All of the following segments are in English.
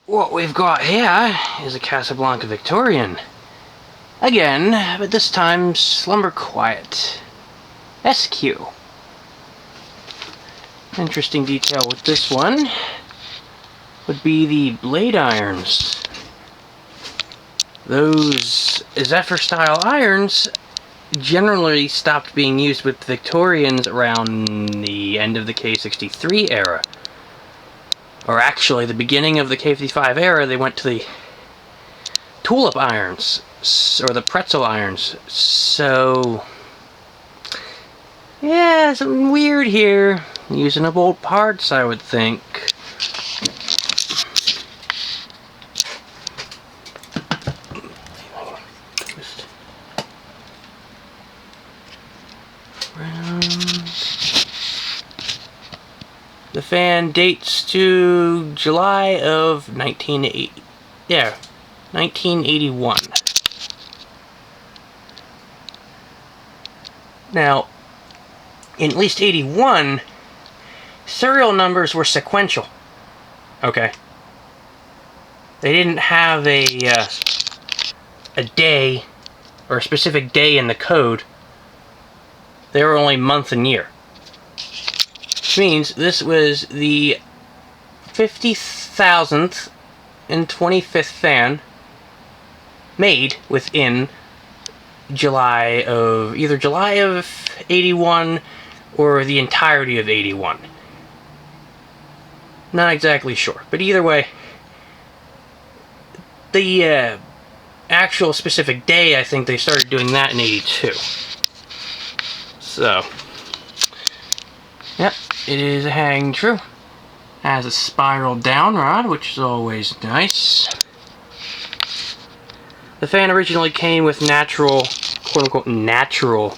What we've got here is a Casablanca Victorian. Again, but this time Slumber-Quiet. SQ. Interesting detail with this one would be the blade irons. Those Zephyr-style irons generally stopped being used with Victorians around the end of the K63 era. Or actually, the beginning of the K55 era, they went to the tulip irons, or the pretzel irons. So, yeah, something weird here. Using up old parts, I would think. The fan dates to July of 1981. Now, in at least 81, serial numbers were sequential. Okay. They didn't have a day, or a specific day in the code. They were only month and year. Which means this was the 50,000th and 25th fan made within either July of 81 or the entirety of 81. Not exactly sure, but either way, the actual specific day, I think they started doing that in 82. So, yep, it is a hang true. Has a spiral down rod, which is always nice. The fan originally came with natural, quote-unquote, natural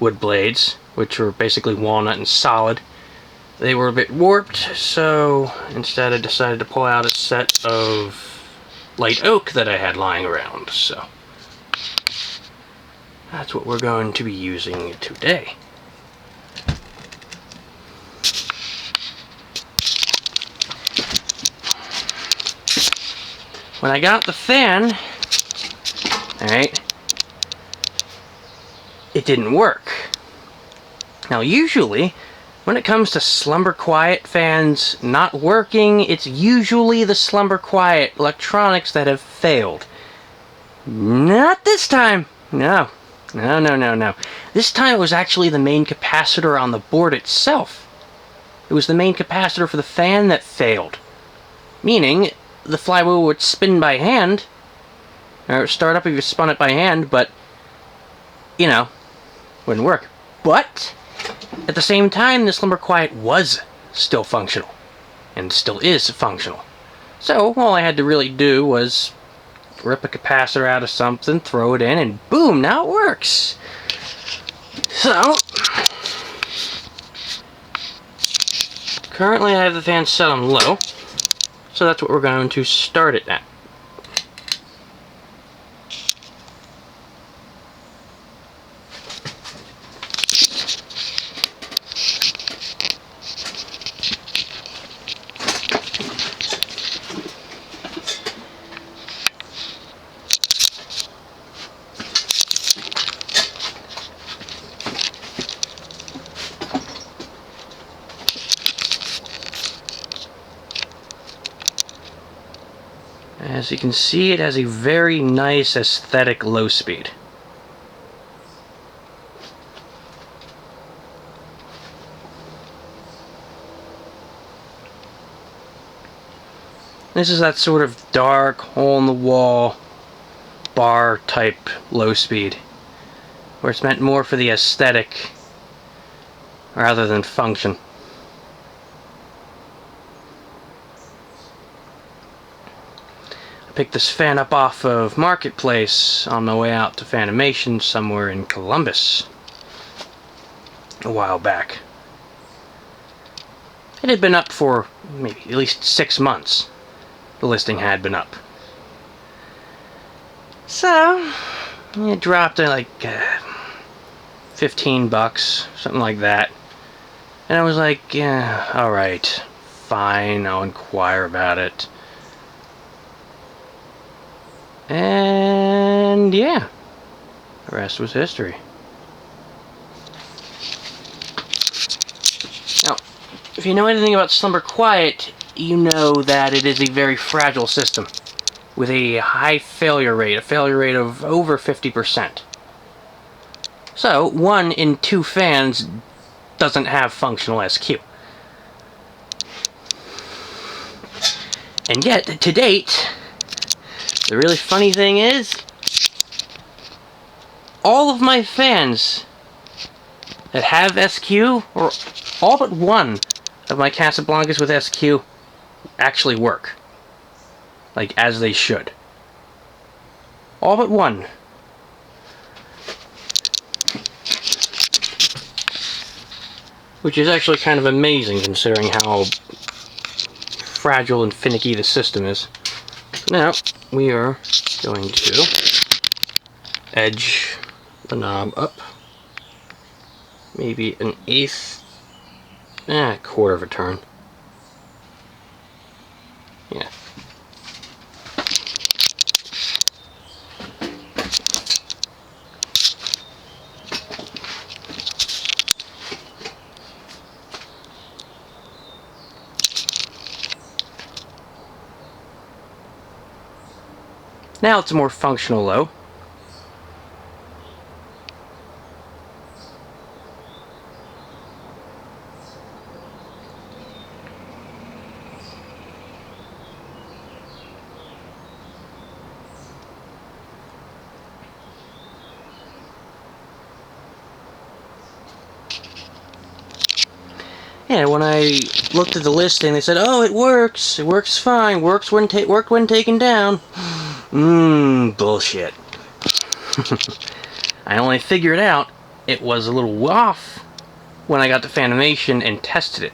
wood blades, which were basically walnut and solid. They were a bit warped, so instead I decided to pull out a set of light oak that I had lying around, so that's what we're going to be using today. When I got the fan, alright, it didn't work. Now usually, when it comes to Slumber-Quiet fans not working, it's usually the Slumber-Quiet electronics that have failed. Not this time. No. No. This time it was actually the main capacitor on the board itself. It was the main capacitor for the fan that failed. Meaning, the flywheel would spin by hand, or start up if you spun it by hand, but, you know, wouldn't work. But, at the same time, the Slumber-Quiet was still functional, and still is functional. So, all I had to really do was rip a capacitor out of something, throw it in, and boom, now it works. So, currently I have the fan set on low, so that's what we're going to start it at. As you can see, it has a very nice aesthetic low speed. This is that sort of dark, hole-in-the-wall, bar type low speed, where it's meant more for the aesthetic rather than function. I picked this fan up off of Marketplace on my way out to Fanimation somewhere in Columbus a while back. It had been up for maybe at least 6 months. The listing had been up. So, it dropped at like $15, something like that. And I was like, yeah, alright, fine. I'll inquire about it. And yeah, the rest was history. Now, if you know anything about Slumber-Quiet, you know that it is a very fragile system with a high failure rate, a failure rate of over 50%. So, 1 in 2 fans doesn't have functional SQ. And yet, to date, the really funny thing is, all of my fans that have SQ, or all but one of my Casablancas with SQ, actually work. Like, as they should. All but one. Which is actually kind of amazing, considering how fragile and finicky the system is. Now, we are going to edge the knob up. Maybe an eighth, quarter of a turn. Yeah. Now it's a more functional low. Yeah, when I looked at the listing, they said, "Oh, it works. It works fine. Worked when taken down." Bullshit. I only figured out it was a little off when I got to Fanimation and tested it.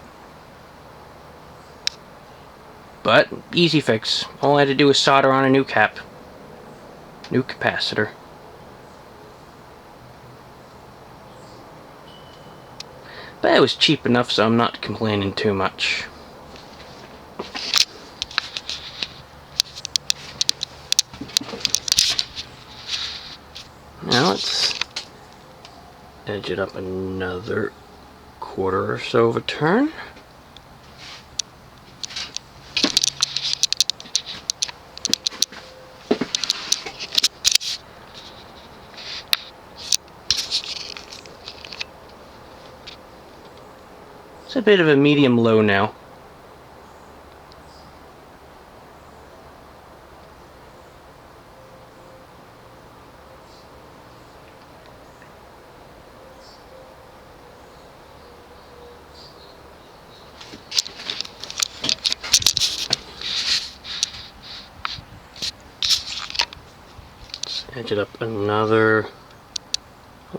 But, easy fix. All I had to do was solder on a new cap. New capacitor. But it was cheap enough, so I'm not complaining too much. Now let's edge it up another quarter or so of a turn. It's a bit of a medium low now. Edge it up another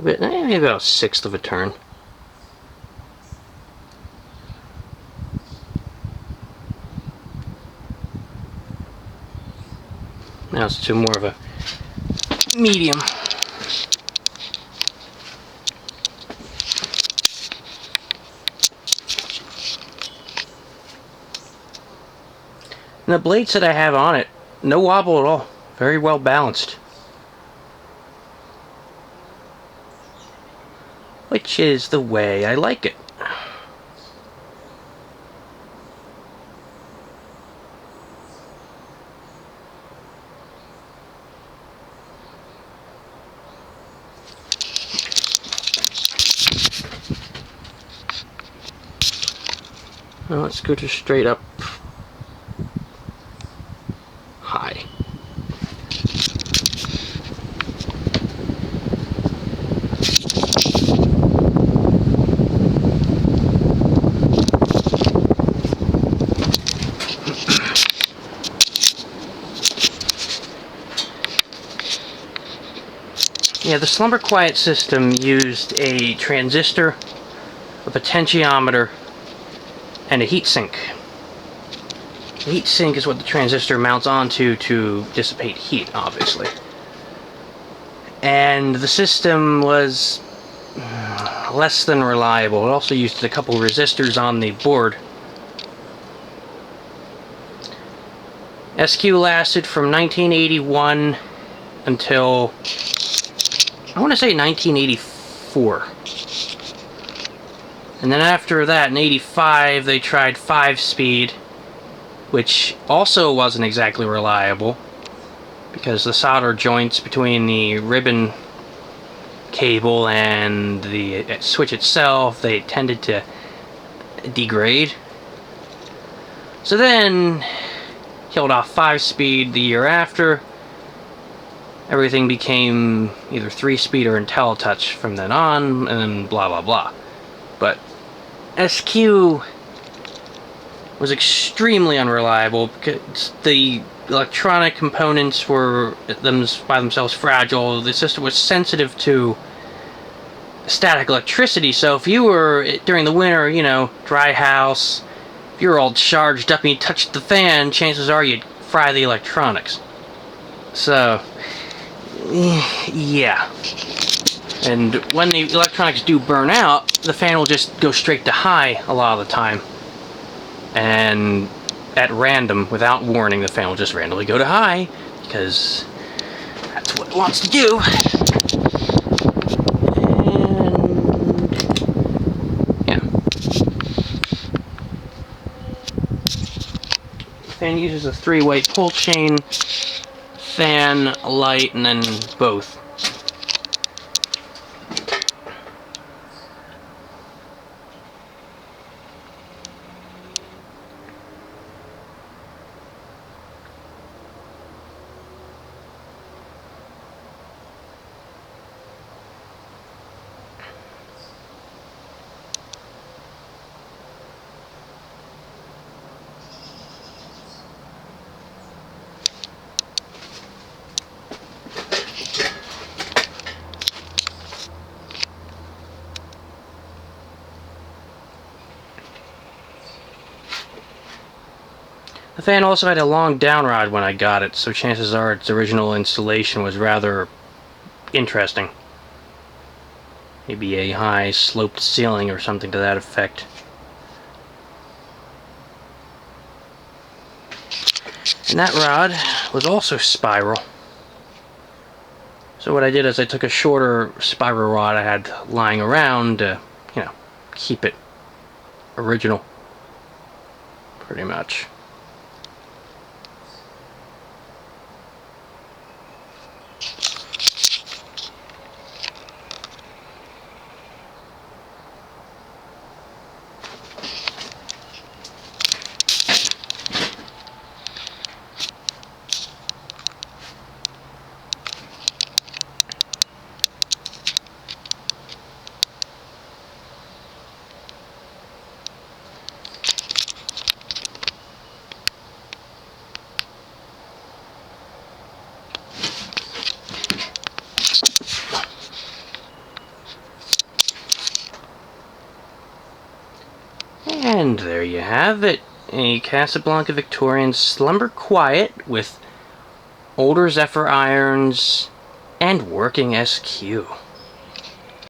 bit, maybe about a sixth of a turn. Now it's to more of a medium. And the blades that I have on it, no wobble at all. Very well balanced. Which is the way I like it. Now let's go to straight up high. Yeah, the Slumber-Quiet system used a transistor, a potentiometer, and a heatsink. The heatsink is what the transistor mounts onto to dissipate heat, obviously. And the system was less than reliable. It also used a couple resistors on the board SQ lasted from 1981 until, I want to say 1984. And then after that, in 85, they tried 5-speed, which also wasn't exactly reliable, because the solder joints between the ribbon cable and the switch itself, they tended to degrade. So then, killed off 5-speed the year after. Everything became either 3-speed or IntelliTouch from then on, and then blah blah blah. But SQ was extremely unreliable because the electronic components were by themselves fragile. The system was sensitive to static electricity, so if you were, during the winter, you know, dry house, if you were all charged up and you touched the fan, chances are you'd fry the electronics. So, yeah. And when the electronics do burn out, the fan will just go straight to high a lot of the time. And at random, without warning, the fan will just randomly go to high, because that's what it wants to do. And yeah. The fan uses a 3-way pull chain, fan, light, and then both. The fan also had a long downrod when I got it, so chances are its original installation was rather interesting. Maybe a high sloped ceiling or something to that effect. And that rod was also spiral. So what I did is I took a shorter spiral rod I had lying around to, you know, keep it original. Pretty much. And there you have it, a Casablanca Victorian Slumber-Quiet with older Zephyr irons and working SQ.